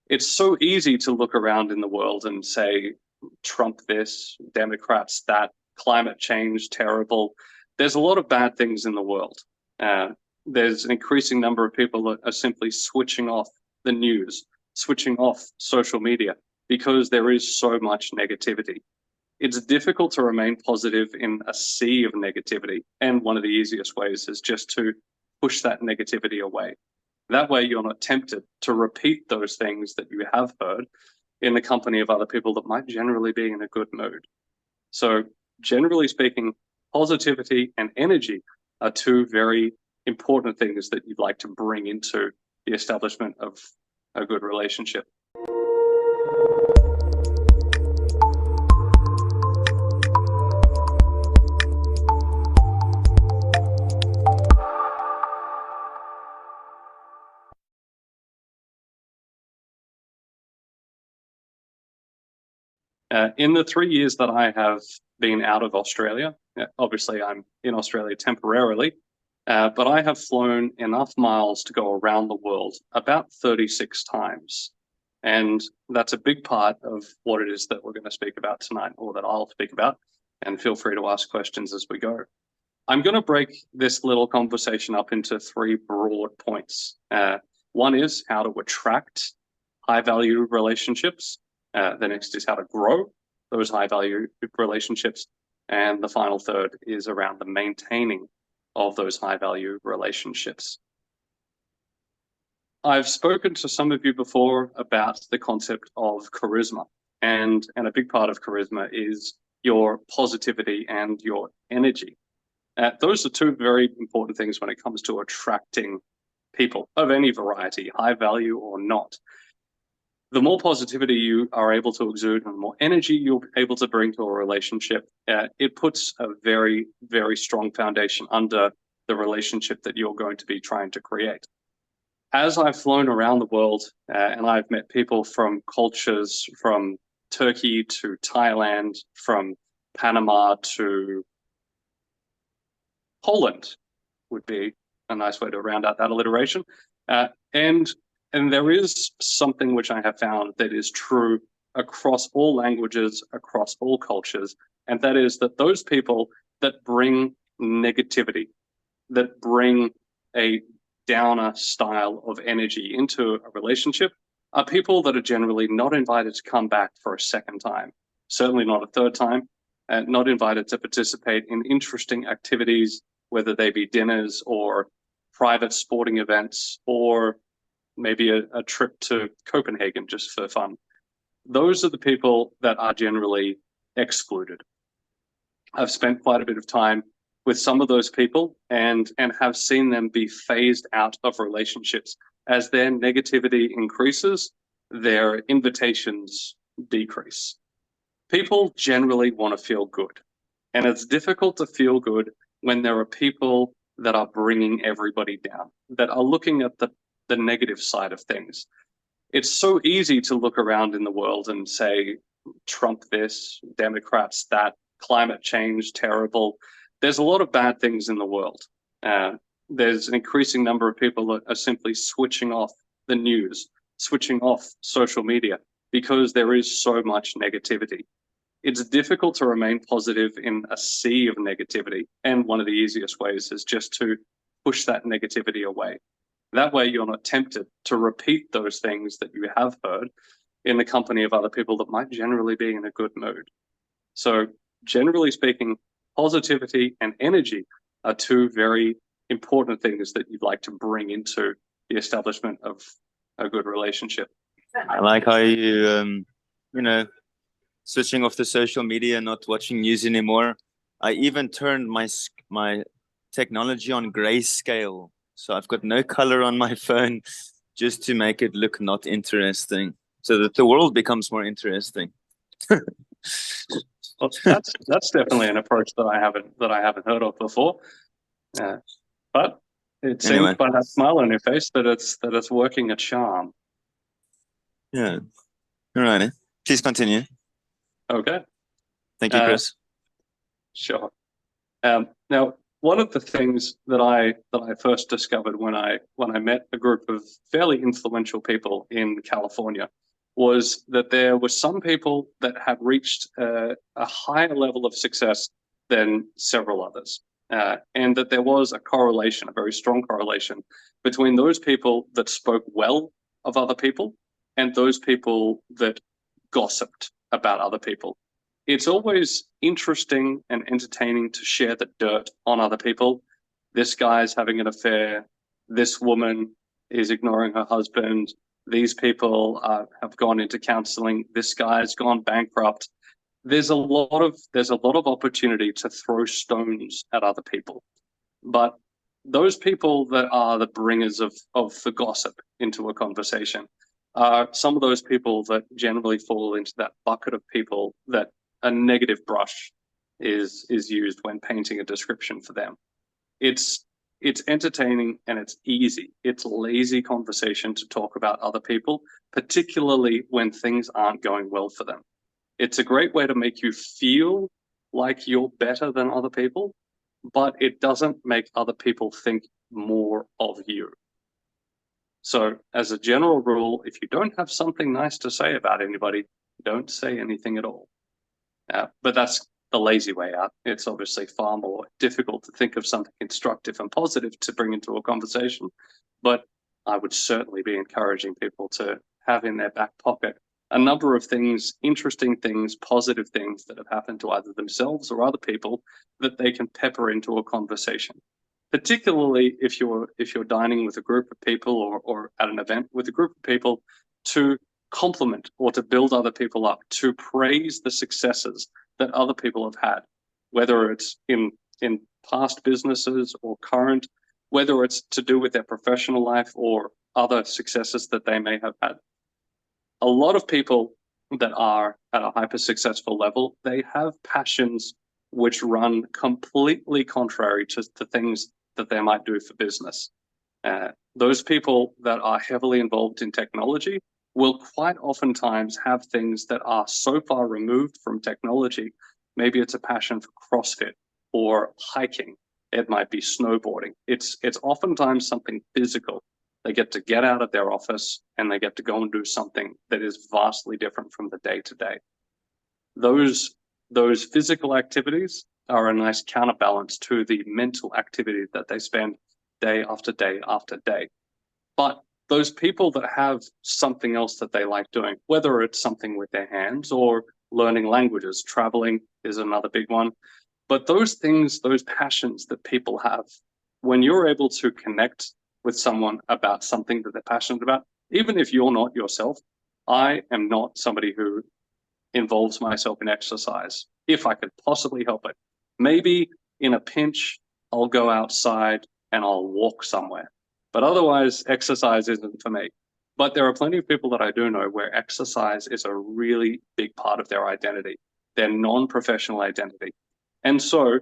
It's so easy to look around in the world and say, Trump this, Democrats that, climate change terrible. There's a lot of bad things in the world. There's an increasing number of people that are simply switching off the news, switching off social media, because there is so much negativity. It's difficult to remain positive in a sea of negativity. And one of the easiest ways is just to push that negativity away. That way you're not tempted to repeat those things that you have heard in the company of other people that might generally be in a good mood. So generally speaking, positivity and energy are two very important things that you'd like to bring into the establishment of a good relationship. In the 3 years that I have been out of Australia, obviously I'm in Australia temporarily, but I have flown enough miles to go around the world about 36 times. And that's a big part of what it is that we're going to speak about tonight, or that I'll speak about, and feel free to ask questions as we go. I'm going to break this little conversation up into three broad points. One is how to attract high-value relationships. The next is how to grow those high-value relationships. And the final third is around the maintaining of those high-value relationships. I've spoken to some of you before about the concept of charisma, and a big part of charisma is your positivity and your energy. Those are two very important things when it comes to attracting people of any variety, high value or not. The more positivity you are able to exude and the more energy you're able to bring to a relationship, it puts a very, very strong foundation under the relationship that you're going to be trying to create. As I've flown around the world and I've met people from cultures from Turkey to Thailand, from Panama to Poland would be a nice way to round out that alliteration. And there is something which I have found that is true across all languages, across all cultures, and that is that those people that bring negativity, that bring a downer style of energy into a relationship, are people that are generally not invited to come back for a second time, certainly not a third time, and not invited to participate in interesting activities, whether they be dinners or private sporting events or maybe a trip to Copenhagen just for fun. Those are the people that are generally excluded. I've spent quite a bit of time with some of those people and have seen them be phased out of relationships. As their negativity increases, their invitations decrease. People generally want to feel good, and it's difficult to feel good when there are people that are bringing everybody down, that are looking at the negative side of things. It's so easy to look around in the world and say, Trump this, Democrats that, climate change terrible. There's a lot of bad things in the world. There's an increasing number of people that are simply switching off the news, switching off social media, because there is so much negativity. It's difficult to remain positive in a sea of negativity. And one of the easiest ways is just to push that negativity away. That way you're not tempted to repeat those things that you have heard in the company of other people that might generally be in a good mood. So generally speaking, positivity and energy are two very important things that you'd like to bring into the establishment of a good relationship. I like how you, switching off the social media, not watching news anymore. I even turned my technology on grayscale. So I've got no color on my phone just to make it look not interesting, so that the world becomes more interesting. Well, that's definitely an approach that I haven't heard of before. But it seems by that smile on your face that it's working a charm. Yeah. All right. Please continue. Okay. Thank you, Chris. Sure. Now, one of the things that I first discovered when I met a group of fairly influential people in California was that there were some people that had reached a higher level of success than several others, and that there was a correlation, a very strong correlation between those people that spoke well of other people and those people that gossiped about other people. It's always interesting and entertaining to share the dirt on other people. This guy's having an affair. This woman is ignoring her husband. These people have gone into counseling. This guy's gone bankrupt. There's a lot of opportunity to throw stones at other people, but those people that are the bringers of the gossip into a conversation are some of those people that generally fall into that bucket of people that a negative brush is used when painting a description for them. It's entertaining and it's easy. It's lazy conversation to talk about other people, particularly when things aren't going well for them. It's a great way to make you feel like you're better than other people, but it doesn't make other people think more of you. So as a general rule, if you don't have something nice to say about anybody, don't say anything at all. But that's the lazy way out. It's obviously far more difficult to think of something constructive and positive to bring into a conversation. But I would certainly be encouraging people to have in their back pocket a number of things, interesting things, positive things that have happened to either themselves or other people that they can pepper into a conversation. Particularly if you're dining with a group of people or at an event with a group of people, to compliment or to build other people up, to praise the successes that other people have had, whether it's in past businesses or current, whether it's to do with their professional life or other successes that they may have had. A lot of people that are at a hyper successful level, they have passions which run completely contrary to the things that they might do for business. Those people that are heavily involved in technology will quite oftentimes have things that are so far removed from technology. Maybe it's a passion for CrossFit or hiking. It might be snowboarding. It's oftentimes something physical. They get out of their office and they get to go and do something that is vastly different from the day to day. Those physical activities are a nice counterbalance to the mental activity that they spend day after day after day. But those people that have something else that they like doing, whether it's something with their hands or learning languages, traveling is another big one. But those things, those passions that people have, when you're able to connect with someone about something that they're passionate about, even if you're not yourself, I am not somebody who involves myself in exercise if I could possibly help it. Maybe in a pinch, I'll go outside and I'll walk somewhere. But otherwise, exercise isn't for me. But there are plenty of people that I do know where exercise is a really big part of their identity, their non-professional identity. And so,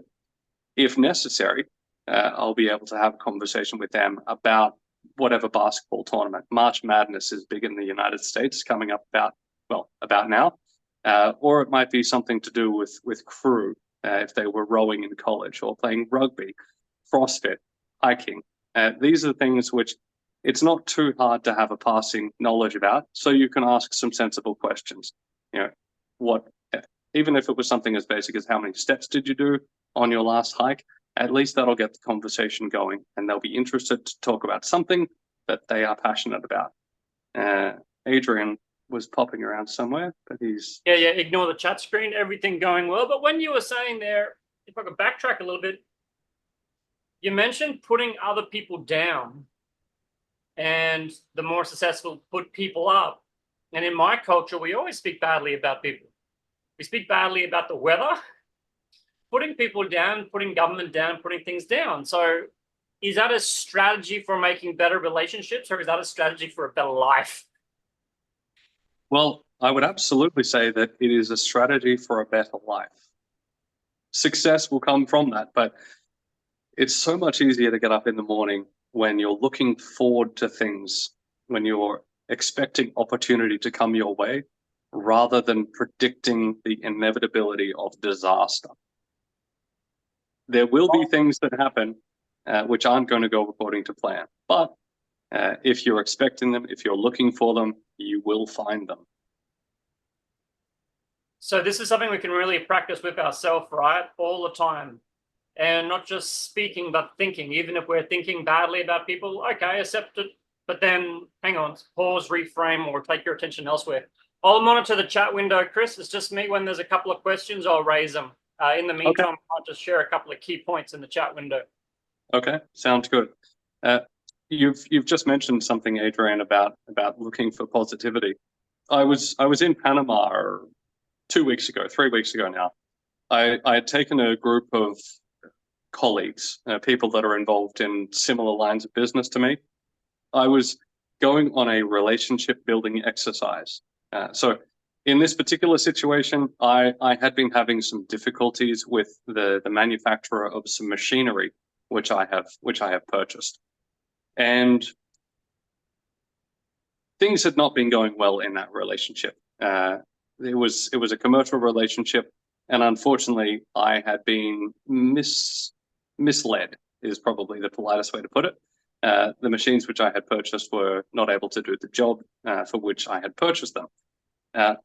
if necessary, I'll be able to have a conversation with them about whatever basketball tournament. March Madness is big in the United States, coming up about now. Or it might be something to do with crew, if they were rowing in college or playing rugby, CrossFit, hiking. These are things which it's not too hard to have a passing knowledge about, so you can ask some sensible questions. Even if it was something as basic as how many steps did you do on your last hike, at least that'll get the conversation going and they'll be interested to talk about something that they are passionate about. Adrian was popping around somewhere, but he's... Yeah, ignore the chat screen, everything going well. But when you were saying there, if I could backtrack a little bit, you mentioned putting other people down and the more successful put people up. And in my culture, we always speak badly about people. We speak badly about the weather, putting people down, putting government down, putting things down. So is that a strategy for making better relationships, or is that a strategy for a better life? Well, I would absolutely say that it is a strategy for a better life. Success will come from that, but it's so much easier to get up in the morning when you're looking forward to things, when you're expecting opportunity to come your way, rather than predicting the inevitability of disaster. there will be things that happen which aren't going to go according to plan. But if you're expecting them, if you're looking for them, you will find them. So this is something we can really practice with ourselves, right? All the time. And not just speaking, but thinking. Even if we're thinking badly about people, okay, accept it. But then, hang on, pause, reframe, or take your attention elsewhere. I'll monitor the chat window, Chris. It's just me. When there's a couple of questions, I'll raise them. In the meantime, I'll just share a couple of key points in the chat window. Okay, sounds good. You've just mentioned something, Adrian, about looking for positivity. I was in Panama 3 weeks ago now. I had taken a group of colleagues, people that are involved in similar lines of business to me. I was going on a relationship building exercise. So in this particular situation, I had been having some difficulties with the manufacturer of some machinery, which I have purchased. And things had not been going well in that relationship. It was a commercial relationship, and unfortunately, I had been misled, is probably the politest way to put it. The machines which I had purchased were not able to do the job for which I had purchased them.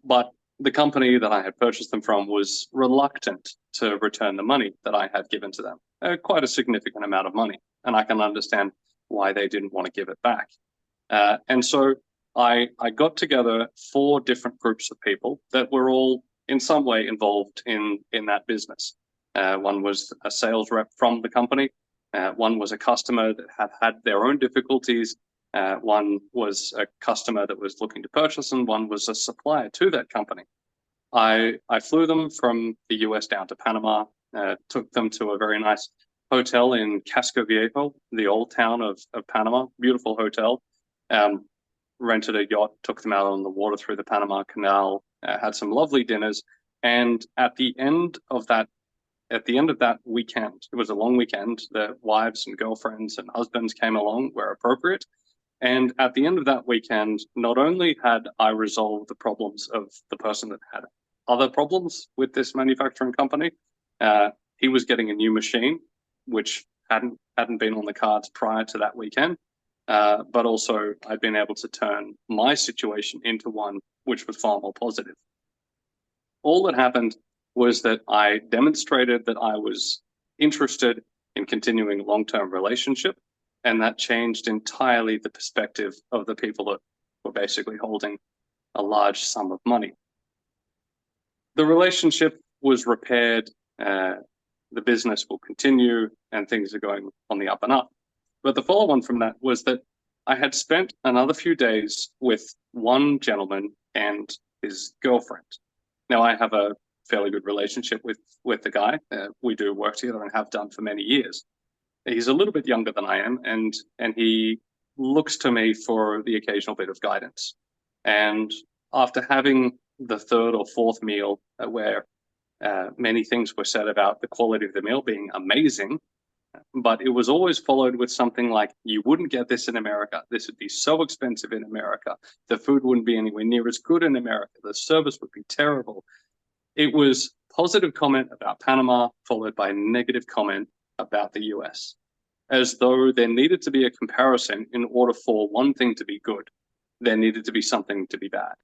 But the company that I had purchased them from was reluctant to return the money that I had given to them, quite a significant amount of money, and I can understand why they didn't want to give it back. And so I got together 4 different groups of people that were all in some way involved in that business. One was a sales rep from the company. One was a customer that had their own difficulties. One was a customer that was looking to purchase, and one was a supplier to that company. I flew them from the US down to Panama, took them to a very nice hotel in Casco Viejo, the old town of Panama, beautiful hotel. Rented a yacht, took them out on the water through the Panama Canal, had some lovely dinners. And at the end of that weekend, it was a long weekend, the wives and girlfriends and husbands came along where appropriate. And at the end of that weekend, not only had I resolved the problems of the person that had other problems with this manufacturing company, he was getting a new machine, which hadn't been on the cards prior to that weekend. But also I'd been able to turn my situation into one which was far more positive. All that happened was that I demonstrated that I was interested in continuing a long-term relationship, and that changed entirely the perspective of the people that were basically holding a large sum of money. The relationship was repaired, the business will continue, and things are going on the up and up. But the follow-on from that was that I had spent another few days with one gentleman and his girlfriend. Now, I have a fairly good relationship with the guy. We do work together and have done for many years. He's a little bit younger than I am, and he looks to me for the occasional bit of guidance. And after having the 3rd or 4th meal where many things were said about the quality of the meal being amazing, but it was always followed with something like, you wouldn't get this in America. This would be so expensive in America. The food wouldn't be anywhere near as good in America. The service would be terrible. It was positive comment about Panama, followed by negative comment about the US, as though there needed to be a comparison in order for one thing to be good. There needed to be something to be bad.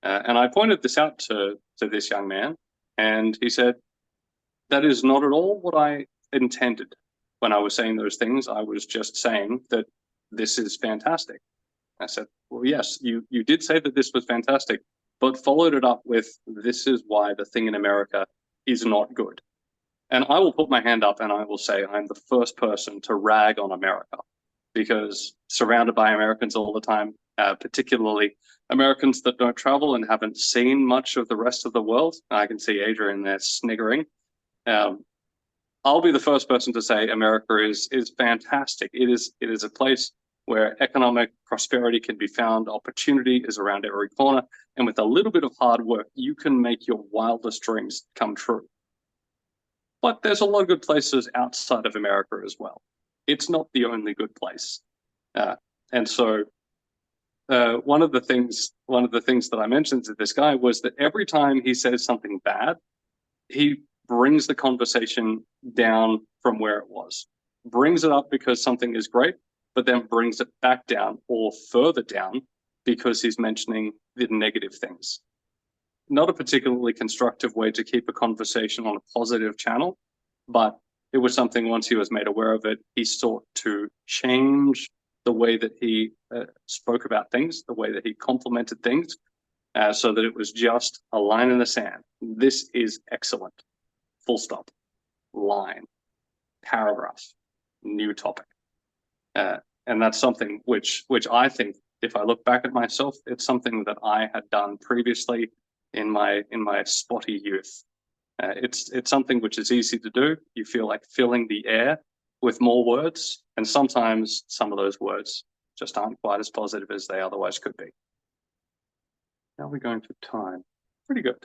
And I pointed this out to this young man, and he said, that is not at all what I intended. When I was saying those things, I was just saying that this is fantastic. I said, well, yes, you did say that this was fantastic, but followed it up with, this is why the thing in America is not good. And I will put my hand up and I will say I'm the first person to rag on America, because surrounded by Americans all the time, particularly Americans that don't travel and haven't seen much of the rest of the world. I can see Adrian there sniggering. I'll be the first person to say America is fantastic. It is a place where economic prosperity can be found. Opportunity is around every corner. And with a little bit of hard work, you can make your wildest dreams come true. But there's a lot of good places outside of America as well. It's not the only good place. And so one of the things that I mentioned to this guy was that every time he says something bad, he brings the conversation down from where it was, brings it up because something is great, but then brings it back down or further down because he's mentioning the negative things. Not a particularly constructive way to keep a conversation on a positive channel, but it was something once he was made aware of it, he sought to change the way that he spoke about things, the way that he complimented things, so that it was just a line in the sand. This is excellent. Full stop. Line. Paragraph. New topic. And that's something which I think, if I look back at myself, it's something that I had done previously in my spotty youth. It's something which is easy to do. You feel like filling the air with more words, and sometimes some of those words just aren't quite as positive as they otherwise could be. How are we going for time? Pretty good.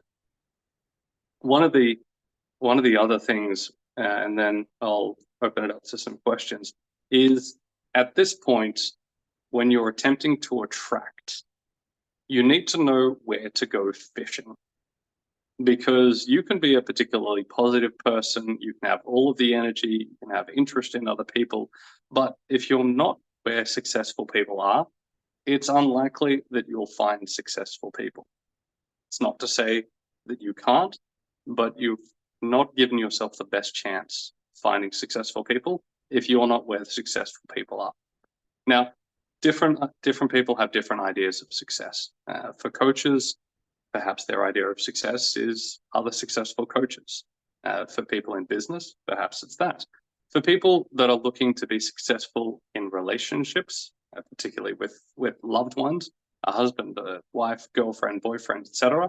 One of the other things, and then I'll open it up to some questions, is at this point, when you're attempting to attract, you need to know where to go fishing. Because you can be a particularly positive person, you can have all of the energy, you can have interest in other people, but if you're not where successful people are, it's unlikely that you'll find successful people. It's not to say that you can't, but you've not given yourself the best chance finding successful people if you're not where the successful people are. Now, different people have different ideas of success. For coaches, perhaps their idea of success is other successful coaches. For people in business, perhaps it's that. For people that are looking to be successful in relationships, particularly with loved ones, a husband, a wife, girlfriend, boyfriend, etc.,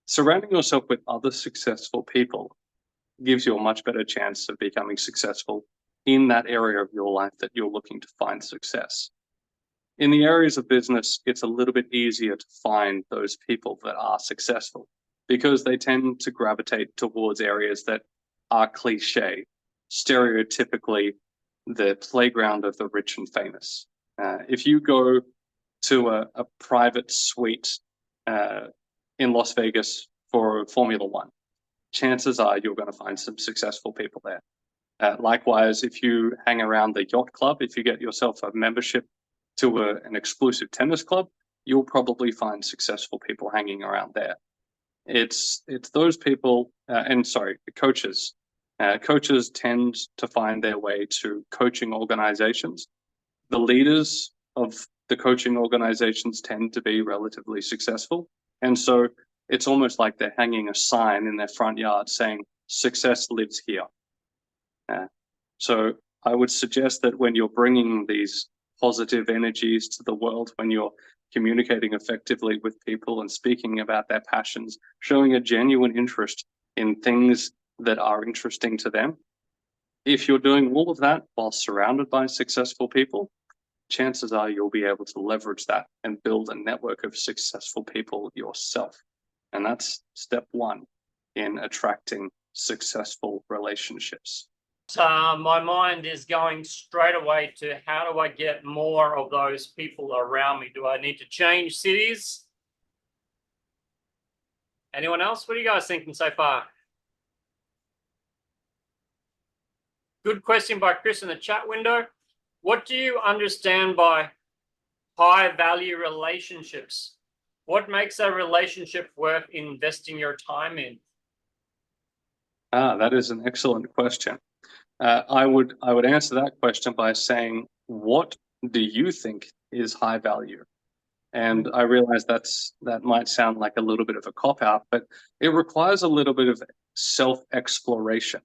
surrounding yourself with other successful people gives you a much better chance of becoming successful in that area of your life that you're looking to find success. In the areas of business, it's a little bit easier to find those people that are successful because they tend to gravitate towards areas that are cliche, stereotypically the playground of the rich and famous. If you go to a private suite in Las Vegas for Formula One, chances are you're going to find some successful people there. Likewise, if you hang around the yacht club, if you get yourself a membership to an exclusive tennis club, you'll probably find successful people hanging around there. It's those people, coaches. Coaches tend to find their way to coaching organizations. The leaders of the coaching organizations tend to be relatively successful. And so it's almost like they're hanging a sign in their front yard saying, success lives here. So I would suggest that when you're bringing these positive energies to the world, when you're communicating effectively with people and speaking about their passions, showing a genuine interest in things that are interesting to them, if you're doing all of that while surrounded by successful people, chances are you'll be able to leverage that and build a network of successful people yourself. And that's step one in attracting successful relationships. My mind is going straight away to how do I get more of those people around me? Do I need to change cities? Anyone else? What are you guys thinking so far? Good question by Chris in the chat window. What do you understand by high value relationships? What makes a relationship worth investing your time in? That is an excellent question. I would answer that question by saying, what do you think is high value? And I realize that might sound like a little bit of a cop-out, but it requires a little bit of self-exploration.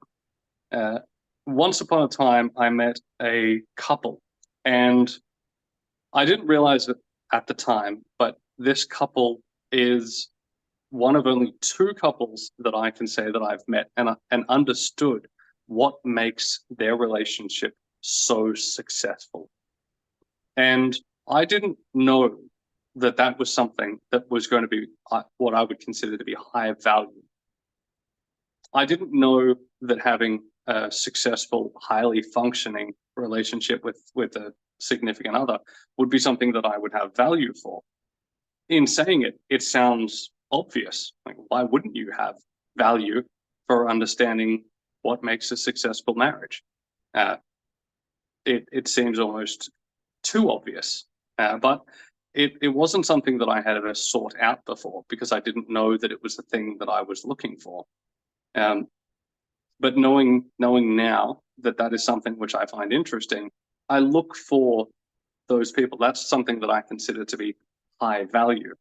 Once upon a time, I met a couple, and I didn't realize it at the time, but this couple is one of only two couples that I can say that I've met and understood what makes their relationship so successful. And I didn't know that was something that was going to be what I would consider to be high value. I didn't know that having a successful, highly functioning relationship with a significant other would be something that I would have value for. In saying it, it sounds obvious. Like, why wouldn't you have value for understanding what makes a successful marriage. It seems almost too obvious, but it wasn't something that I had ever sought out before because I didn't know that it was the thing that I was looking for. But knowing now that is something which I find interesting, I look for those people. That's something that I consider to be high value.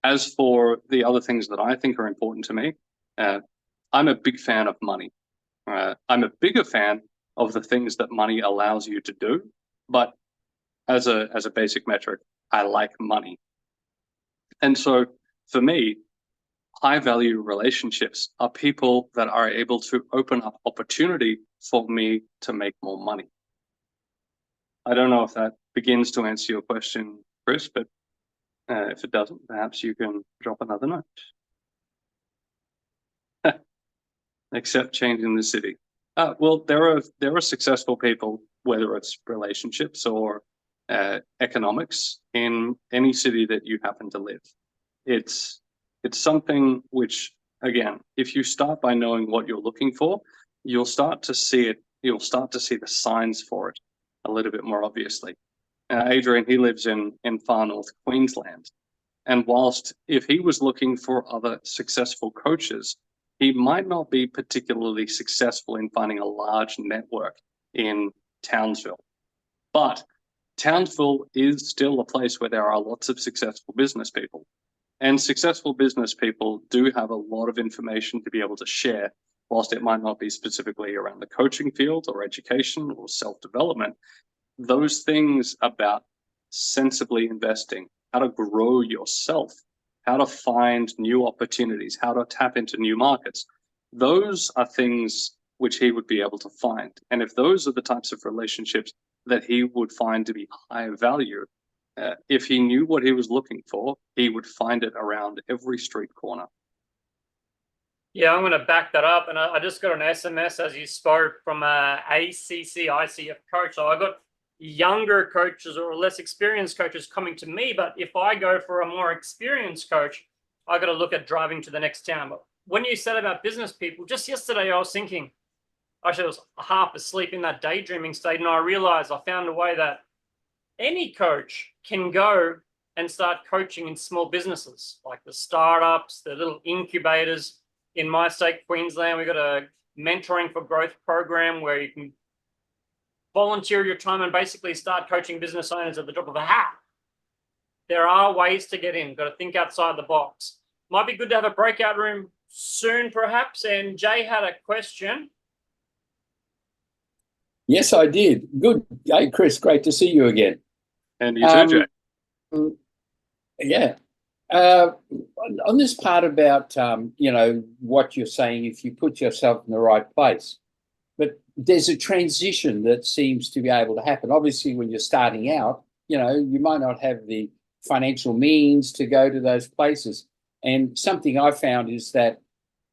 As for the other things that I think are important to me, I'm a big fan of money. I'm a bigger fan of the things that money allows you to do, but as a basic metric, I like money. And so for me, high value relationships are people that are able to open up opportunity for me to make more money. I don't know if that begins to answer your question, Chris, but if it doesn't, perhaps you can drop another note. Except changing the city. Well, there are successful people, whether it's relationships or economics, in any city that you happen to live. It's something which, again, if you start by knowing what you're looking for, you'll start to see it. You'll start to see the signs for it a little bit more obviously. Adrian, he lives in far north Queensland, and whilst if he was looking for other successful coaches, he might not be particularly successful in finding a large network in Townsville. But Townsville is still a place where there are lots of successful business people. And successful business people do have a lot of information to be able to share, whilst it might not be specifically around the coaching field or education or self-development. Those things about sensibly investing, how to grow yourself, how to find new opportunities, how to tap into new markets, those are things which he would be able to find. And if those are the types of relationships that he would find to be high value, if he knew what he was looking for, he would find it around every street corner. Yeah, I'm going to back that up. And I just got an SMS as you spoke from a ACC ICF coach. So I got younger coaches or less experienced coaches coming to me. But if I go for a more experienced coach, I got to look at driving to the next town. But when you said about business people, just yesterday I was thinking, actually I was half asleep in that daydreaming state, and I realized I found a way that any coach can go and start coaching in small businesses, like the startups, the little incubators. In my state, Queensland, we've got a mentoring for growth program where you can volunteer your time and basically start coaching business owners at the drop of a hat. There are ways to get in. Got to think outside the box. Might be good to have a breakout room soon, perhaps. And Jay had a question. Yes, I did. Good. Hey, Chris, great to see you again. And you too, Jay. Yeah. On this part about, what you're saying, if you put yourself in the right place, but there's a transition that seems to be able to happen. Obviously, when you're starting out, you might not have the financial means to go to those places. And something I found is that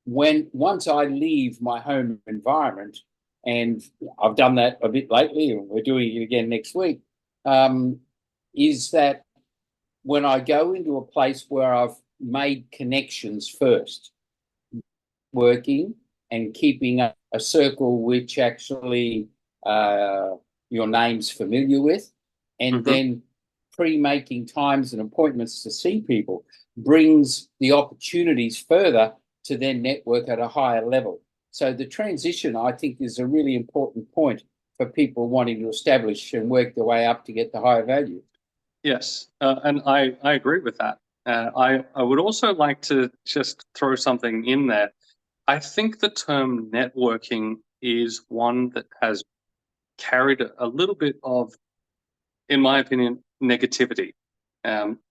once I leave my home environment, and I've done that a bit lately, and we're doing it again next week, is that when I go into a place where I've made connections first, working and keeping a circle which actually your name's familiar with, and then pre-making times and appointments to see people brings the opportunities further to then network at a higher level. So the transition, I think, is a really important point for people wanting to establish and work their way up to get the higher value. Yes, and I agree with that. I would also like to just throw something in there. I think the term networking is one that has carried a little bit of, in my opinion, negativity.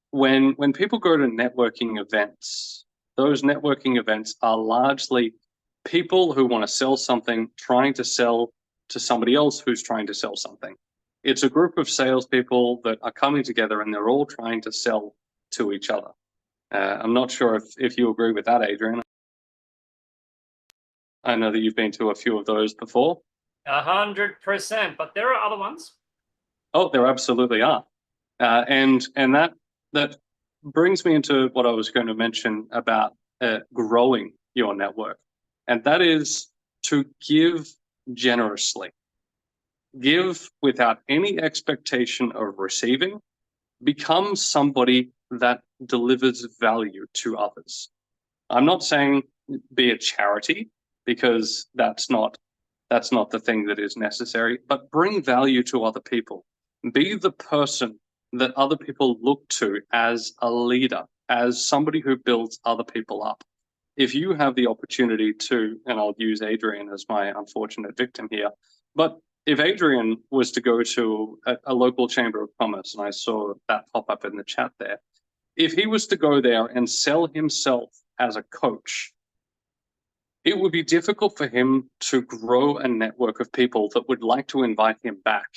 When people go to networking events, those networking events are largely people who want to sell something, trying to sell to somebody else who's trying to sell something. It's a group of salespeople that are coming together and they're all trying to sell to each other. I'm not sure if you agree with that, Adrian. I know that you've been to a few of those before. 100%, but there are other ones. Oh, there absolutely are. And that brings me into what I was going to mention about growing your network. and that is to give generously. Give without any expectation of receiving. Become somebody that delivers value to others. I'm not saying be a charity, because that's not the thing that is necessary, but bring value to other people. Be the person that other people look to as a leader, as somebody who builds other people up. If you have the opportunity to, and I'll use Adrian as my unfortunate victim here, but if Adrian was to go to a local chamber of commerce, and I saw that pop up in the chat there, if he was to go there and sell himself as a coach, it would be difficult for him to grow a network of people that would like to invite him back,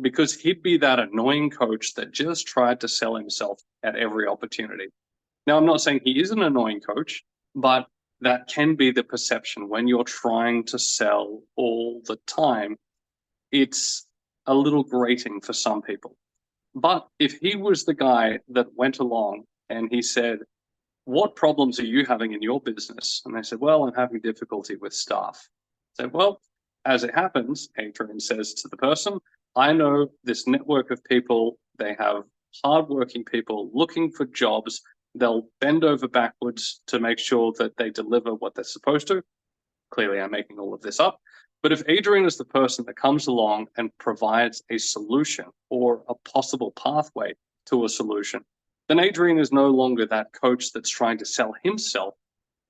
because he'd be that annoying coach that just tried to sell himself at every opportunity. Now, I'm not saying he is an annoying coach, but that can be the perception when you're trying to sell all the time. It's a little grating for some people. But if he was the guy that went along and he said, what problems are you having in your business? And they said, well, I'm having difficulty with staff. I said, well, as it happens, Adrian says to the person, I know this network of people, they have hardworking people looking for jobs. They'll bend over backwards to make sure that they deliver what they're supposed to. Clearly, I'm making all of this up. But if Adrian is the person that comes along and provides a solution or a possible pathway to a solution, then Adrian is no longer that coach that's trying to sell himself.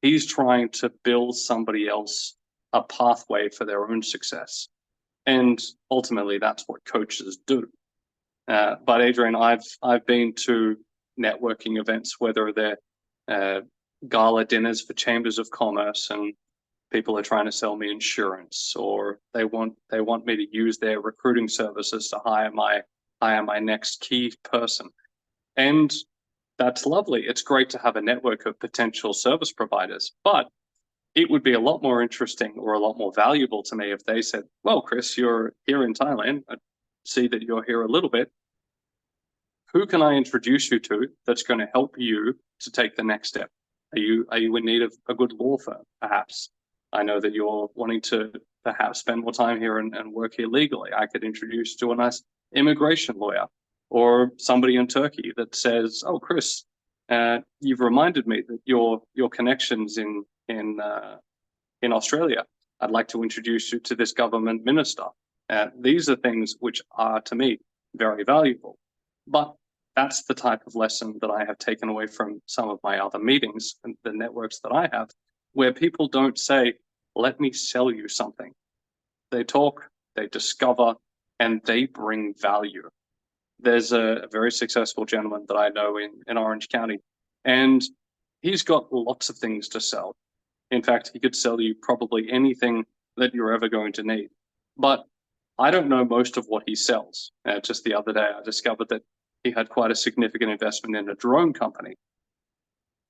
He's trying to build somebody else a pathway for their own success. And ultimately, that's what coaches do. But Adrian, I've been to networking events, whether they're gala dinners for chambers of commerce, and people are trying to sell me insurance, or they want me to use their recruiting services to hire my next key person. And that's lovely. It's great to have a network of potential service providers, but it would be a lot more interesting or a lot more valuable to me if they said, well, Chris, you're here in Thailand. I see that you're here a little bit. Who can I introduce you to that's going to help you to take the next step? Are you in need of a good law firm, perhaps? I know that you're wanting to perhaps spend more time here and work here legally. I could introduce you to a nice immigration lawyer, or somebody in Turkey that says, oh, Chris, you've reminded me that your connections in Australia, I'd like to introduce you to this government minister. These are things which are, to me, very valuable. But that's the type of lesson that I have taken away from some of my other meetings and the networks that I have, where people don't say, let me sell you something. They talk, they discover, and they bring value. There's a very successful gentleman that I know in Orange County, and he's got lots of things to sell. In fact, he could sell you probably anything that you're ever going to need. But I don't know most of what he sells. Just the other day, I discovered that he had quite a significant investment in a drone company.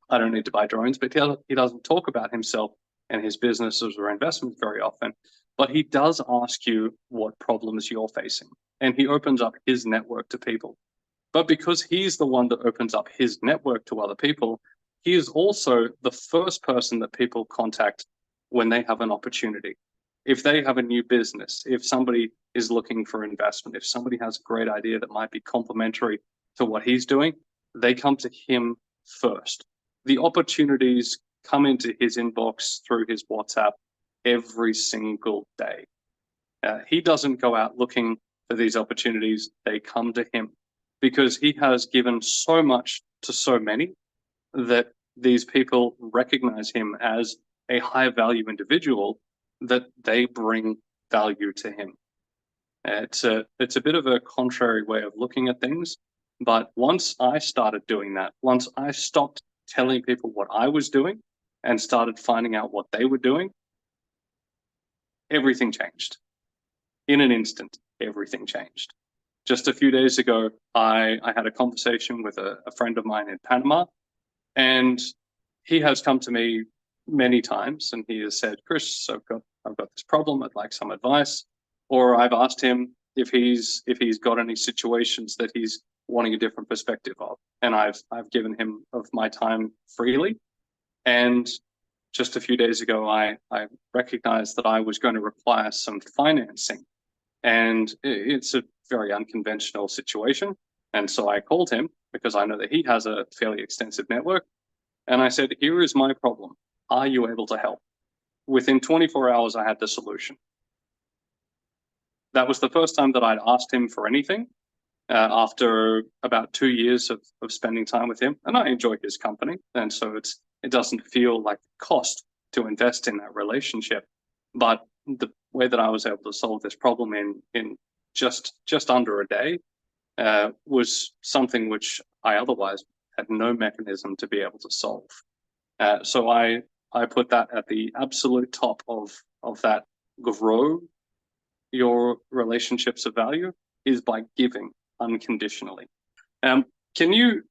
I don't need to buy drones, but he doesn't talk about himself and his businesses or investments very often. But he does ask you what problems you're facing, and he opens up his network to people. But because he's the one that opens up his network to other people, he is also the first person that people contact when they have an opportunity. If they have a new business, if somebody is looking for investment, if somebody has a great idea that might be complementary to what he's doing, they come to him first. The opportunities come into his inbox through his WhatsApp every single day. He doesn't go out looking for these opportunities. They come to him because he has given so much to so many that these people recognize him as a high value individual, that they bring value to him. It's a bit of a contrary way of looking at things. But once I started doing that, once I stopped telling people what I was doing and started finding out what they were doing, everything changed. In an instant, everything changed. Just a few days ago, I had a conversation with a friend of mine in Panama, and he has come to me many times and he has said, Chris, I've got this problem, I'd like some advice. Or I've asked him if he's got any situations that he's wanting a different perspective of. And I've given him of my time freely. And just a few days ago, I recognized that I was going to require some financing, and it's a very unconventional situation. And so I called him because I know that he has a fairly extensive network. And I said, here is my problem. Are you able to help? Within 24 hours, I had the solution. That was the first time that I'd asked him for anything after about 2 years of spending time with him. And I enjoy his company. And so it doesn't feel like a cost to invest in that relationship. But the way that I was able to solve this problem in just under a day was something which I otherwise had no mechanism to be able to solve. So I put that at the absolute top of that grow your relationships of value is by giving unconditionally. Can you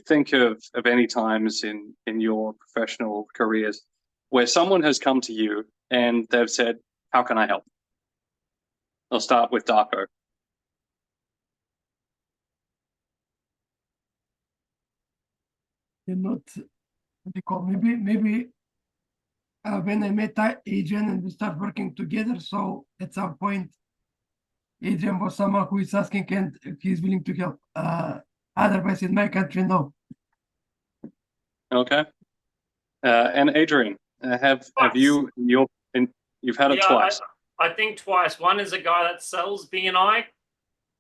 think of any times in your professional careers where someone has come to you and they've said, how can I help? I'll start with Darko. Not what they call maybe when I met Adrian and we start working together. So at some point, Adrian was someone who is asking and he's willing to help. Otherwise, in my country, no. Okay. And Adrian, have you you've had it twice? I think twice. One is a guy that sells BNI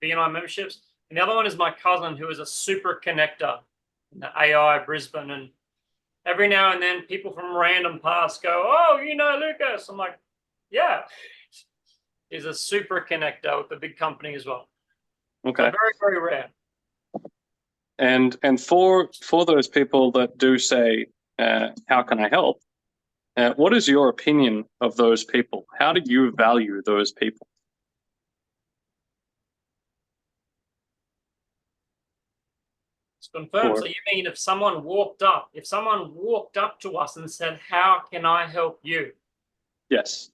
memberships, and the other one is my cousin who is a super connector in the AI Brisbane. And every now and then, people from random paths go, "Oh, you know Lucas." I'm like, "Yeah." He's a super connector with a big company as well. Okay. So very, very rare. And for those people that do say, how can I help? What is your opinion of those people? How do you value those people? It's confirmed. So you mean if someone walked up to us and said, how can I help you? Yes.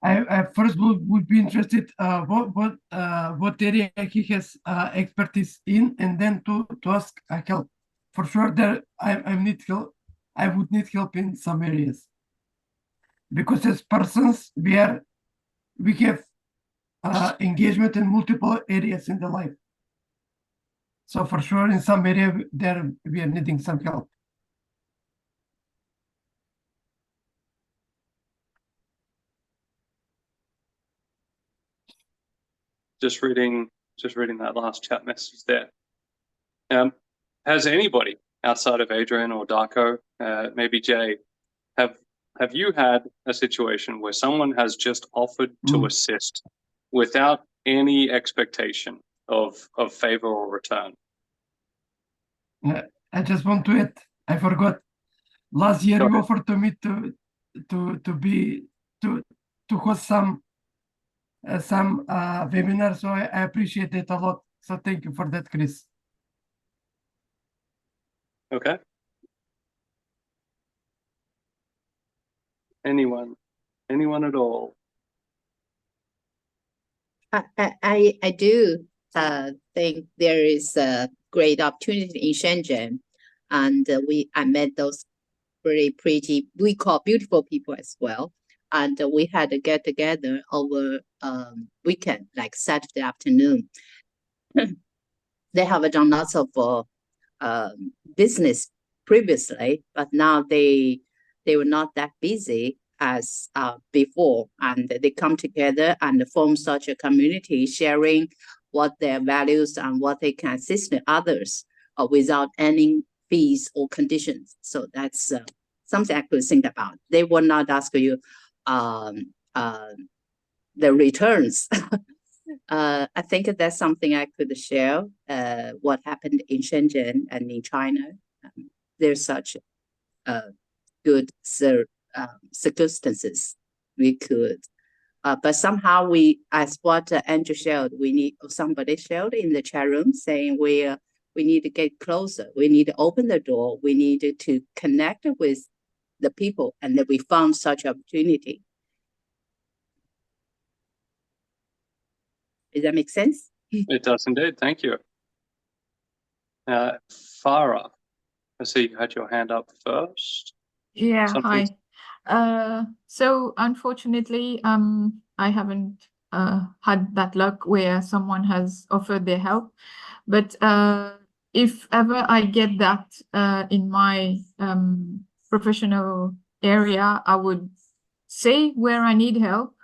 I first would be interested what area he has expertise in, and then to ask help. For sure, there I need help. I would need help in some areas because as persons we have engagement in multiple areas in the life. So for sure, in some area there we are needing some help. Just reading that last chat message there. Has anybody outside of Adrian or Darko, maybe Jay, have you had a situation where someone has just offered to assist without any expectation of favor or return? I just want to add, I forgot. Last year you offered to me to host some webinar, so I appreciate it a lot. So thank you for that, Chris. Okay. Anyone at all? I do think there is a great opportunity in Shenzhen, and I met those very pretty, we call beautiful people as well, and we had a get together over weekend, like Saturday afternoon. They have done lots of business previously, but now they were not that busy as before, and they come together and form such a community, sharing what their values and what they can assist others without any fees or conditions. So that's something I could think about. They will not ask you the returns. I think that's something I could share. What happened in Shenzhen and in China. There's such good circumstances we could, but somehow we, as what Andrew shared, somebody shared in the chat room saying we need to get closer. We need to open the door. We need to connect with the people, and that we found such opportunity. Does that make sense? It does indeed. Thank you. Farah, I see you had your hand up first. Yeah, Something- hi. So unfortunately, I haven't had that luck where someone has offered their help. But if ever I get that in my professional area, I would say where I need help,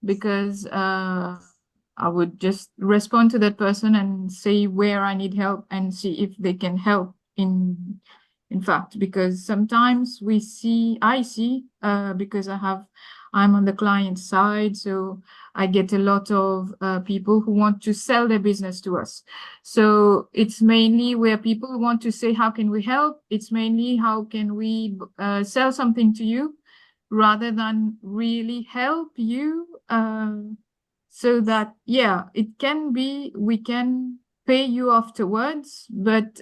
because I would just respond to that person and say where I need help and see if they can help in fact, because sometimes I see because I'm on the client side, so I get a lot of people who want to sell their business to us. So it's mainly where people want to say, how can we help? It's mainly how can we sell something to you, rather than really help you, so that, yeah, it can be, we can pay you afterwards, but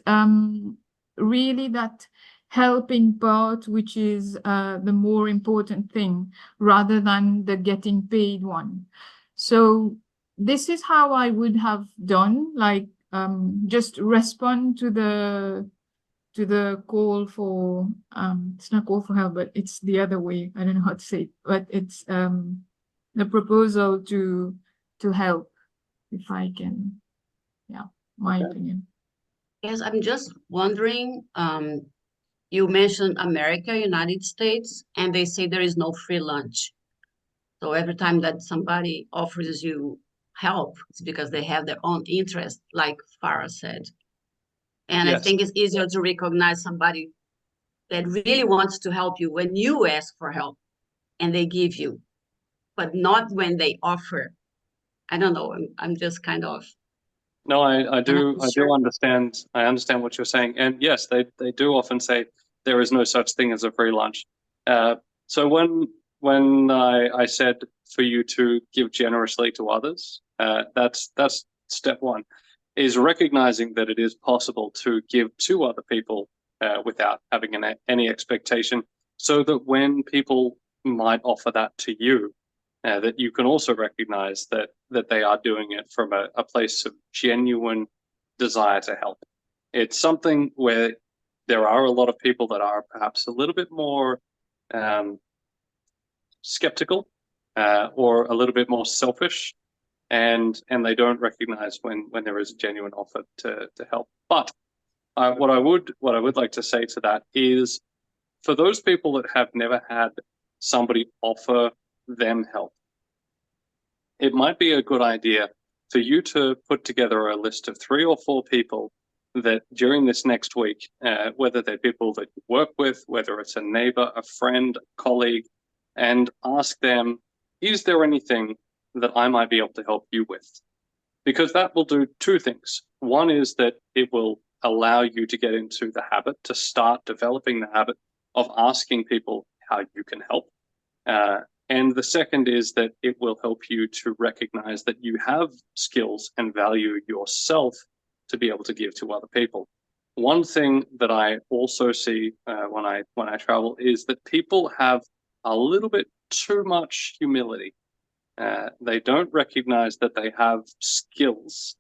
really that helping part, which is the more important thing, rather than the getting paid one. So this is how I would have done, like just respond to the call for it's not call for help, but it's the other way. I don't know how to say it, but it's the proposal to help, if I can. Yeah, my opinion. Yes, I'm just wondering, you mentioned America, United States, and they say there is no free lunch. So every time that somebody offers you help, it's because they have their own interest, like Farah said. And I Yes. think it's easier to recognize somebody that really wants to help you when you ask for help and they give you, but not when they offer. I don't know. I'm just kind of. No, I do Sure. understand. I understand what you're saying, and yes, they do often say there is no such thing as a free lunch. So when I said for you to give generously to others, that's step one, is recognizing that it is possible to give to other people without having any expectation, so that when people might offer that to you, that you can also recognize that they are doing it from a place of genuine desire to help. It's something where there are a lot of people that are perhaps a little bit more skeptical or a little bit more selfish, and they don't recognize when there is a genuine offer to help. But what I would like to say to that is, for those people that have never had somebody offer them help, it might be a good idea for you to put together a list of 3 or 4 people that during this next week, whether they're people that you work with, whether it's a neighbor, a friend, a colleague, and ask them, is there anything that I might be able to help you with? Because that will do 2 things. One is that it will allow you to get into the habit, to start developing the habit of asking people how you can help. And the second is that it will help you to recognize that you have skills and value yourself to be able to give to other people. One thing that I also see when I travel is that people have a little bit too much humility. They don't recognize that they have skills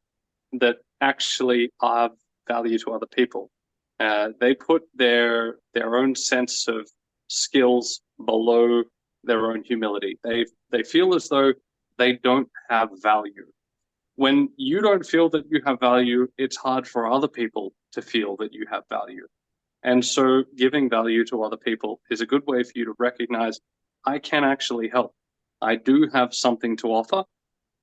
that actually are value to other people. They put their own sense of skills below their own humility. They feel as though they don't have value. When you don't feel that you have value, it's hard for other people to feel that you have value. And so giving value to other people is a good way for you to recognize, I can actually help. I do have something to offer.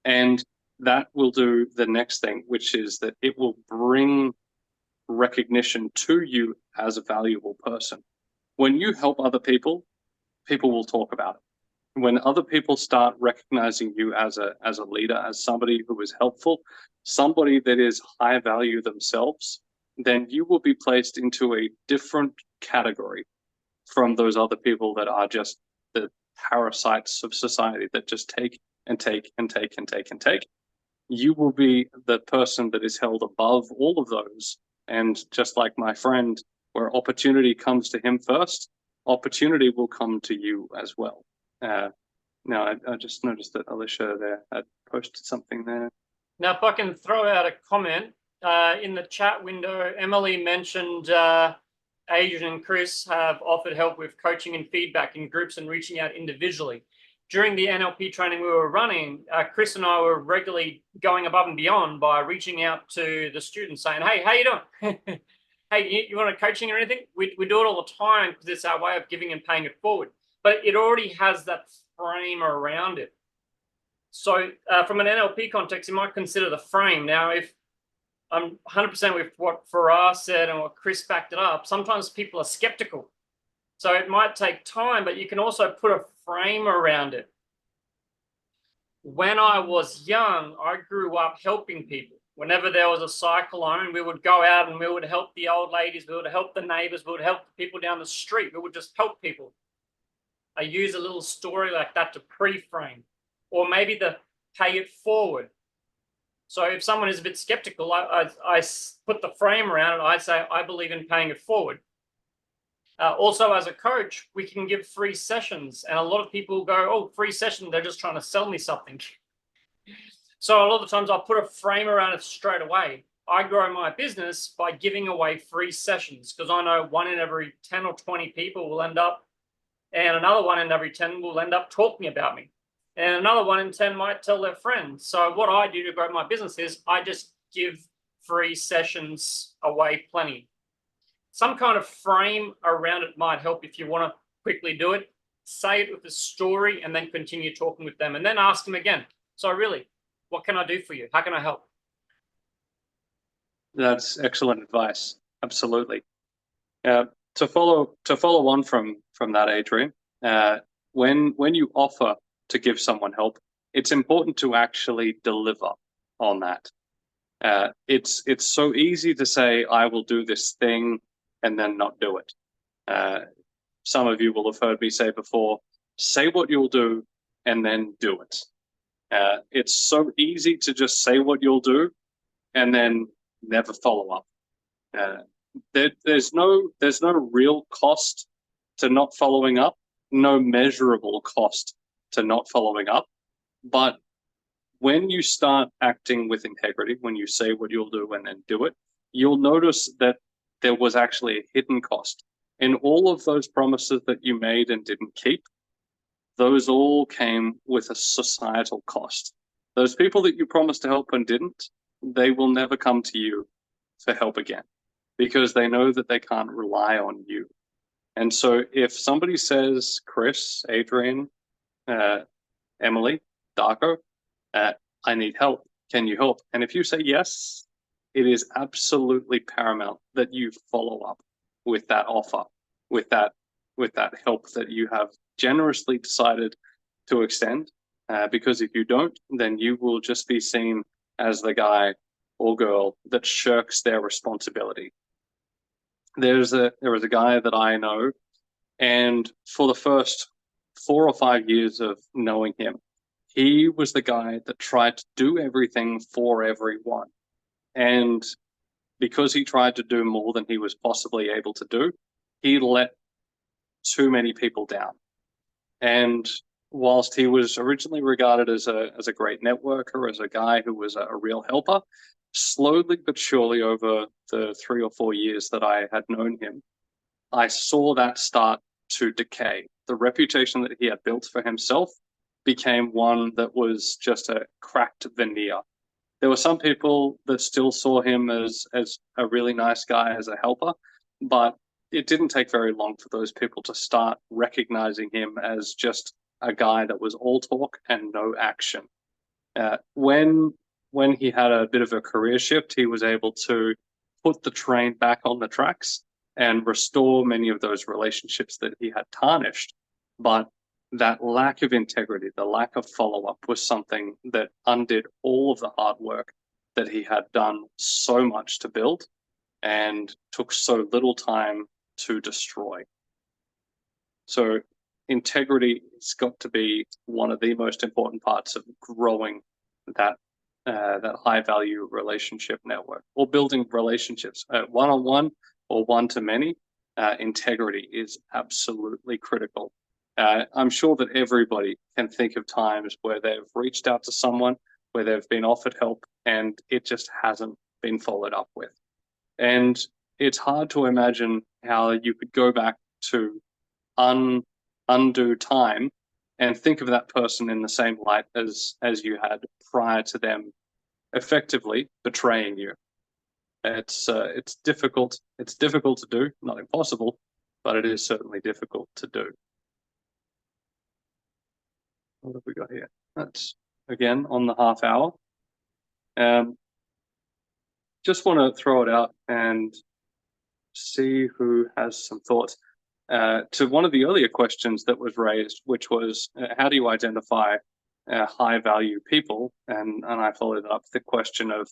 And that will do the next thing, which is that it will bring recognition to you as a valuable person. When you help other people, people will talk about it. When other people start recognizing you as a leader, as somebody who is helpful, somebody that is high value themselves, then you will be placed into a different category from those other people that are just the parasites of society that just take and take and take and take and take. You will be the person that is held above all of those. And just like my friend, where opportunity comes to him first, opportunity will come to you as well. Now, I just noticed that Alicia there had posted something there. Now, if I can throw out a comment, in the chat window, Emily mentioned Adrian and Chris have offered help with coaching and feedback in groups and reaching out individually. During the NLP training we were running, Chris and I were regularly going above and beyond by reaching out to the students saying, hey, how you doing? Hey, you want a coaching or anything? We do it all the time because it's our way of giving and paying it forward. But it already has that frame around it. So from an NLP context, you might consider the frame. Now, if I'm 100% with what Farah said and what Chris backed it up, sometimes people are skeptical. So it might take time, but you can also put a frame around it. When I was young, I grew up helping people. Whenever there was a cyclone, we would go out and we would help the old ladies, we would help the neighbors, we would help the people down the street. We would just help people. I use a little story like that to pre-frame, or maybe the pay it forward. So if someone is a bit skeptical, I put the frame around it. I say, I believe in paying it forward. Also, as a coach, we can give free sessions. And a lot of people go, oh, free session, they're just trying to sell me something. So a lot of the times I'll put a frame around it straight away. I grow my business by giving away free sessions because I know 1 in every 10 or 20 people will end up, and another 1 in every 10 will end up talking about me. And another 1 in 10 might tell their friends. So what I do to grow my business is I just give free sessions away plenty. Some kind of frame around it might help if you want to quickly do it. Say it with a story and then continue talking with them and then ask them again. So really, what can I do for you? How can I help? That's excellent advice. Absolutely. To follow on from that, Adrian, when you offer to give someone help, it's important to actually deliver on that. It's so easy to say, I will do this thing and then not do it. Some of you will have heard me say before, say what you'll do and then do it. It's so easy to just say what you'll do and then never follow up. There's no real cost to not following up, no measurable cost to not following up. But when you start acting with integrity, when you say what you'll do and then do it, you'll notice that there was actually a hidden cost. And all of those promises that you made and didn't keep, those all came with a societal cost. Those people that you promised to help and didn't, they will never come to you for help again because they know that they can't rely on you. And so if somebody says, Chris, Adrian, Emily, Darko, I need help, can you help? And if you say yes, it is absolutely paramount that you follow up with that offer, with that help that you have generously decided to extend, because if you don't, then you will just be seen as the guy or girl that shirks their responsibility. There was a guy that I know, and for the first 4 or 5 years of knowing him, he was the guy that tried to do everything for everyone. And because he tried to do more than he was possibly able to do, he let too many people down. And whilst he was originally regarded as a great networker, as a guy who was a real helper, slowly but surely over the 3 or 4 years that I had known him, I saw that start to decay. The reputation that he had built for himself became one that was just a cracked veneer. There were some people that still saw him as a really nice guy, as a helper, but it didn't take very long for those people to start recognizing him as just a guy that was all talk and no action. When he had a bit of a career shift, he was able to put the train back on the tracks and restore many of those relationships that he had tarnished. But that lack of integrity, the lack of follow-up was something that undid all of the hard work that he had done so much to build and took so little time to destroy. So integrity has got to be one of the most important parts of growing that high-value relationship network, or building relationships one-on-one or one-to-many. Integrity is absolutely critical. I'm sure that everybody can think of times where they've reached out to someone, where they've been offered help, and it just hasn't been followed up with. And it's hard to imagine how you could go back to undo time and think of that person in the same light as you had prior to them effectively betraying you. It's difficult. It's difficult to do, not impossible, but it is certainly difficult to do. What have we got here? That's again on the half hour. Just want to throw it out and see who has some thoughts. To one of the earlier questions that was raised, which was how do you identify high value people? And I followed up the question of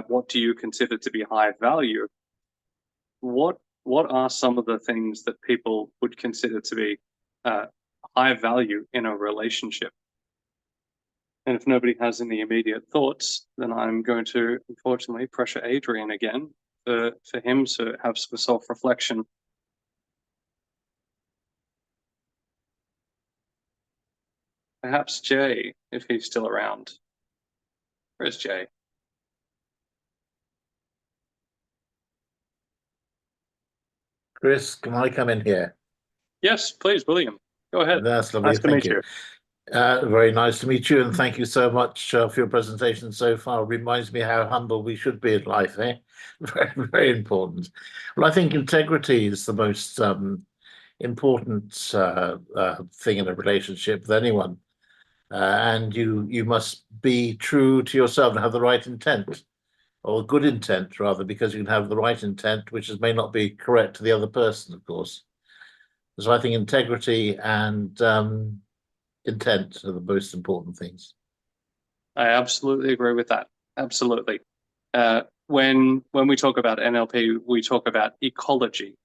what do you consider to be high value? What are some of the things that people would consider to be high value in a relationship? And if nobody has any immediate thoughts, then I'm going to unfortunately pressure Adrian again for him to have some self-reflection. Perhaps Jay, if he's still around. Where's Jay? Chris, can I come in here? Yes, please, William. Go ahead. That's lovely. Nice to Thank meet you. Very nice to meet you, and thank you so much for your presentation so far. Reminds me how humble we should be in life, eh? Very, very important. Well, I think integrity is the most important thing in a relationship with anyone, and you must be true to yourself and have the right intent, or good intent rather, because you can have the right intent, which may not be correct to the other person, of course. So I think integrity and intent are the most important things. I absolutely agree with that. Absolutely. When we talk about NLP, we talk about ecology,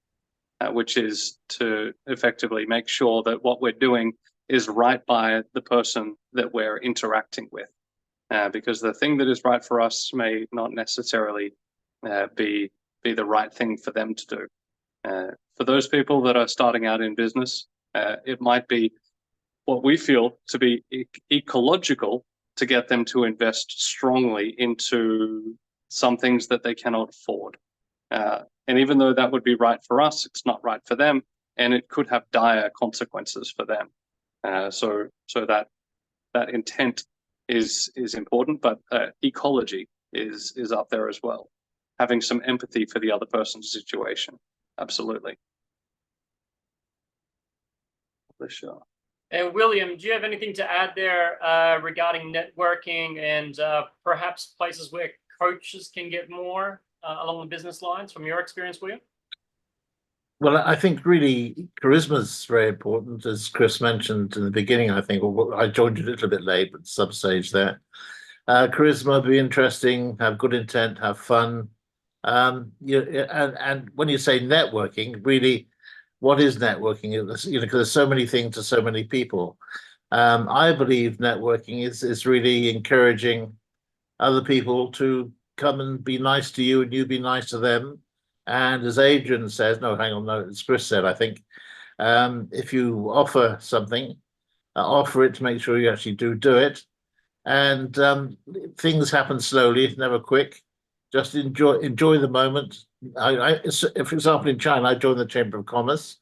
which is to effectively make sure that what we're doing is right by the person that we're interacting with, because the thing that is right for us may not necessarily be the right thing for them to do. For those people that are starting out in business, it might be what we feel to be ecological to get them to invest strongly into some things that they cannot afford. And even though that would be right for us, it's not right for them, and it could have dire consequences for them. So that intent is important, but ecology is up there as well. Having some empathy for the other person's situation. Absolutely. Sure. And William, do you have anything to add there regarding networking and perhaps places where coaches can get more along the business lines from your experience, William? Well, I think really charisma is very important, as Chris mentioned in the beginning. I think I joined you a little bit late, but some stage there. Charisma, be interesting, have good intent, have fun. And when you say networking, really, what is networking? Because there's so many things to so many people. I believe networking is really encouraging other people to come and be nice to you, and you be nice to them. And as Adrian says, no, hang on, no, as Chris said, I think, if you offer something, offer it to make sure you actually do it. And things happen slowly, never quick. Just enjoy the moment. For example, in China, I joined the Chamber of Commerce,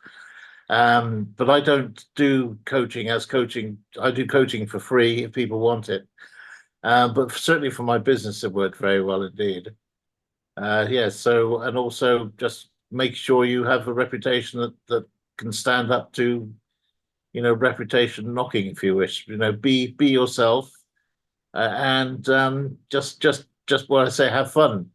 but I don't do coaching as coaching. I do coaching for free if people want it. But certainly for my business, it worked very well indeed. So, and also just make sure you have a reputation that can stand up to, reputation knocking, if you wish. Be yourself, and just what I say, have fun.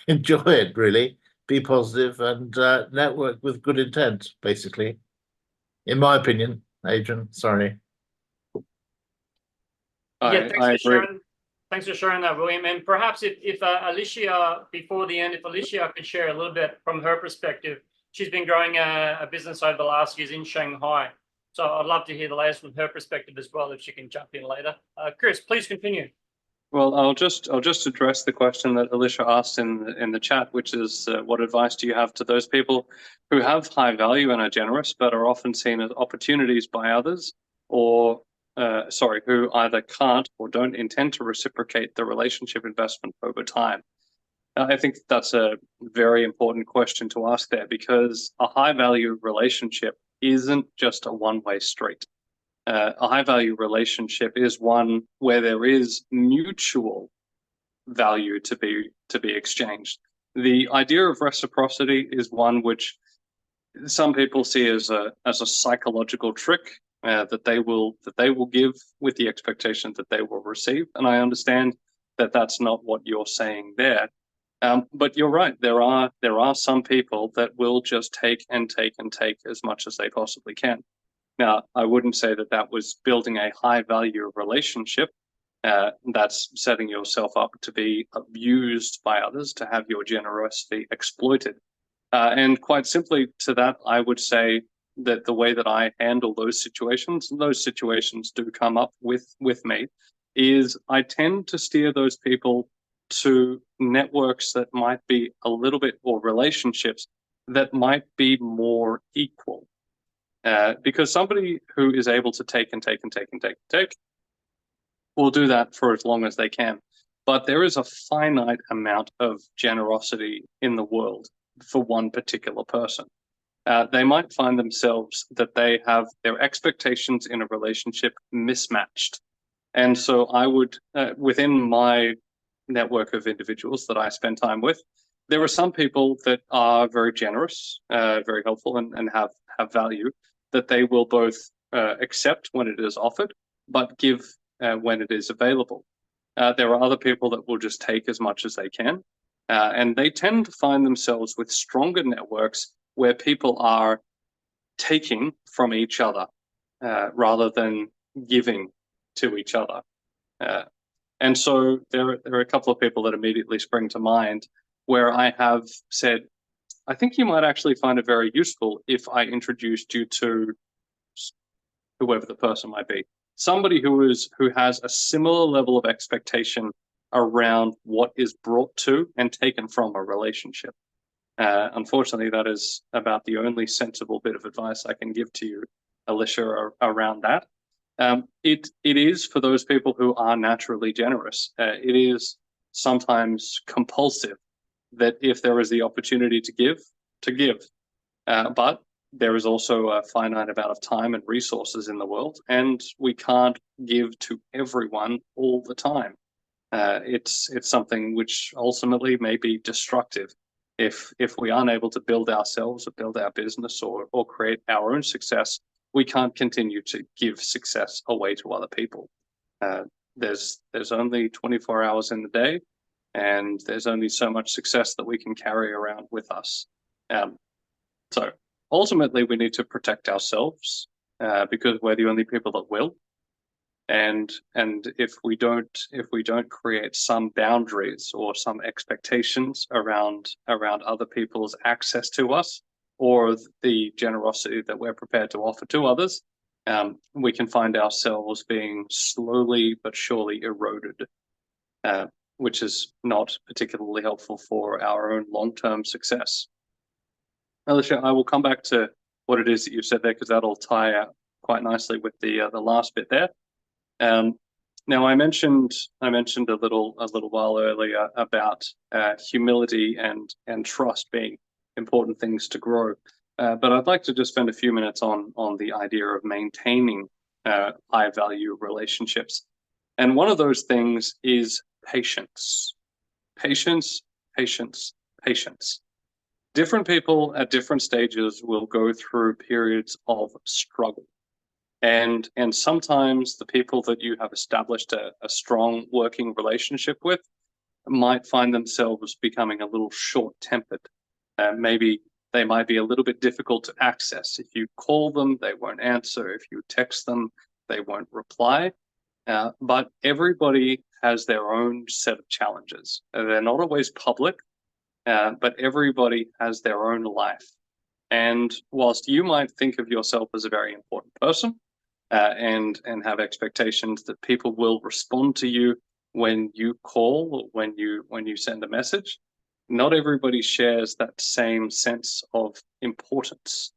Enjoy it, really. Be positive and network with good intent, basically. In my opinion, Adrian, sorry. Thanks for sharing that, William. And perhaps if Alicia, before the end, if Alicia could share a little bit from her perspective. She's been growing a business over the last years in Shanghai. So I'd love to hear the latest from her perspective as well, if she can jump in later. Chris, please continue. Well, I'll just address the question that Alicia asked in the chat, which is what advice do you have to those people who have high value and are generous, but are often seen as opportunities by others, or who either can't or don't intend to reciprocate the relationship investment over time? I think that's a very important question to ask there, because a high value relationship isn't just a one-way street. A high value relationship is one where there is mutual value to be exchanged. The idea of reciprocity is one which some people see as a psychological trick that they will give with the expectation that they will receive, and I understand that that's not what you're saying there. But you're right. There are some people that will just take and take and take as much as they possibly can. Now, I wouldn't say that that was building a high value relationship. That's setting yourself up to be abused by others, to have your generosity exploited. And quite simply to that, I would say that the way that I handle those situations, and those situations do come up with me, is I tend to steer those people to networks that might be a little bit, or relationships that might be more equal. Because somebody who is able to take and take and take and take and take will do that for as long as they can. But there is a finite amount of generosity in the world for one particular person. They might find themselves that they have their expectations in a relationship mismatched. And so I would, within my network of individuals that I spend time with, there are some people that are very generous, very helpful, and have value, that they will both accept when it is offered, but give when it is available. There are other people that will just take as much as they can, and they tend to find themselves with stronger networks where people are taking from each other rather than giving to each other. And so there are a couple of people that immediately spring to mind where I have said, I think you might actually find it very useful if I introduced you to whoever the person might be. Somebody who has a similar level of expectation around what is brought to and taken from a relationship. Unfortunately, that is about the only sensible bit of advice I can give to you, Alicia, around that. It is for those people who are naturally generous. It is sometimes compulsive that if there is the opportunity to give. But there is also a finite amount of time and resources in the world, and we can't give to everyone all the time. It's something which ultimately may be destructive if we aren't able to build ourselves or build our business or create our own success. We can't continue to give success away to other people. There's only 24 hours in the day, and there's only so much success that we can carry around with us. So ultimately, we need to protect ourselves because we're the only people that will. And if we don't create some boundaries or some expectations around other people's access to us, or the generosity that we're prepared to offer to others, we can find ourselves being slowly but surely eroded, which is not particularly helpful for our own long-term success. Alicia, I will come back to what it is that you said there, because that'll tie out quite nicely with the last bit there. Now, I mentioned a little while earlier about humility and trust being important things to grow. But I'd like to just spend a few minutes on the idea of maintaining high value relationships. And one of those things is patience. Patience, patience, patience. Different people at different stages will go through periods of struggle. And sometimes the people that you have established a strong working relationship with might find themselves becoming a little short-tempered. Maybe they might be a little bit difficult to access. If you call them, they won't answer. If you text them, they won't reply. But everybody has their own set of challenges. They're not always public, but everybody has their own life. And whilst you might think of yourself as a very important person, and have expectations that people will respond to you when you call, or when you send a message, not everybody shares that same sense of importance.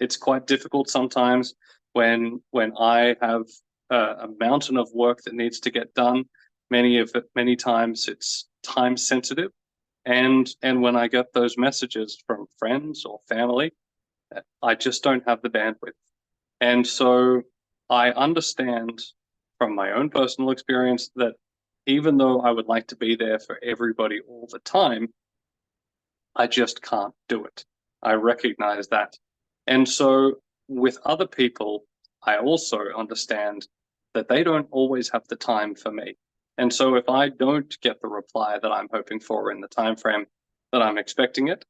It's quite difficult sometimes when I have a mountain of work that needs to get done, Many times it's time sensitive. And when I get those messages from friends or family, I just don't have the bandwidth. And so I understand from my own personal experience that even though I would like to be there for everybody all the time, I just can't do it. I recognize that. And so with other people, I also understand that they don't always have the time for me. And so if I don't get the reply that I'm hoping for in the time frame that I'm expecting it,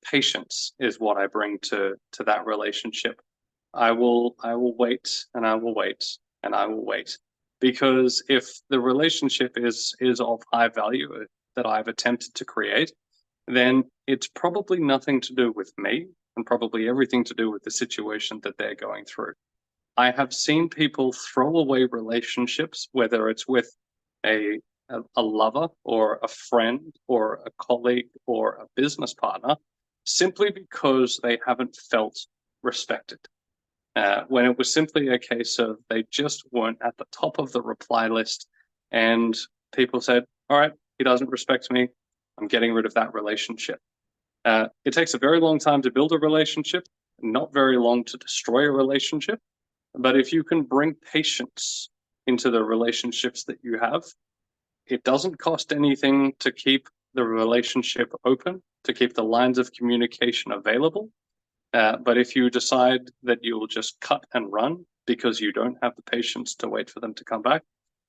patience is what I bring to that relationship. I will wait and I will wait and I will wait, because if the relationship is of high value that I've attempted to create, then it's probably nothing to do with me and probably everything to do with the situation that they're going through. I have seen people throw away relationships, whether it's with a lover or a friend or a colleague or a business partner, simply because they haven't felt respected. When it was simply a case of they just weren't at the top of the reply list, and people said, all right, he doesn't respect me, I'm getting rid of that relationship. It takes a very long time to build a relationship, not very long to destroy a relationship. But if you can bring patience into the relationships that you have, it doesn't cost anything to keep the relationship open, to keep the lines of communication available. But if you decide that you'll just cut and run because you don't have the patience to wait for them to come back,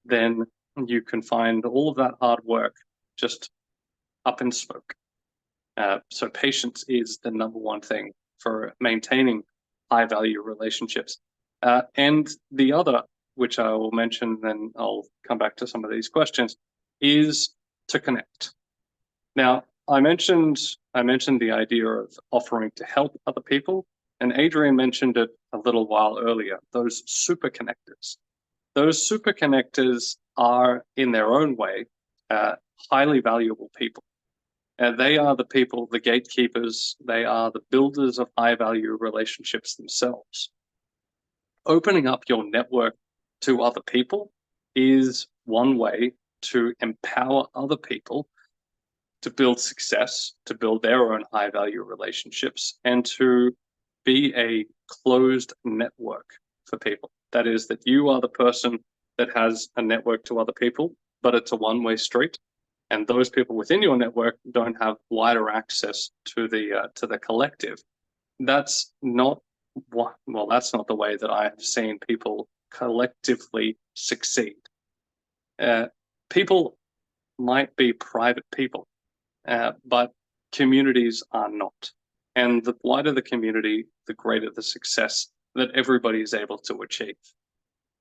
then you can find all of that hard work just up in smoke. So patience is the number one thing for maintaining high value relationships. And the other, which I will mention, then I'll come back to some of these questions, is to connect. Now, I mentioned the idea of offering to help other people, and Adrian mentioned it a little while earlier, those super connectors. Those super connectors are, in their own way, highly valuable people. They are the people, the gatekeepers, they are the builders of high value relationships themselves. Opening up your network to other people is one way to empower other people to build success, to build their own high value relationships, and to be a closed network for people. That is, that you are the person that has a network to other people, but it's a one-way street. And those people within your network don't have wider access to the collective. That's not that's not the way that I have seen people collectively succeed. People might be private people, but communities are not. And the wider the community, the greater the success that everybody is able to achieve.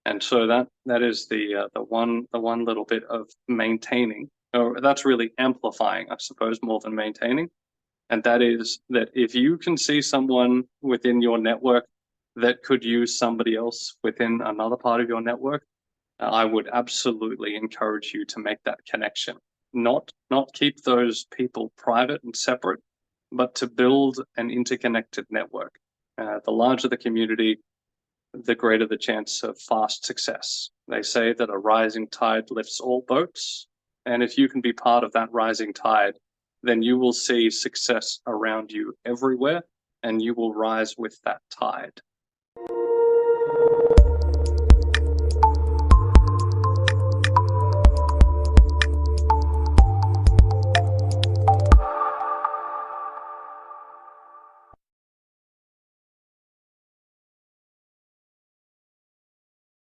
And so that is the one little bit of maintaining, or that's really amplifying, I suppose, more than maintaining. And that is that if you can see someone within your network that could use somebody else within another part of your network, I would absolutely encourage you to make that connection. Not keep those people private and separate, but to build an interconnected network. The larger the community, the greater the chance of fast success. They say that a rising tide lifts all boats. And if you can be part of that rising tide, then you will see success around you everywhere, and you will rise with that tide.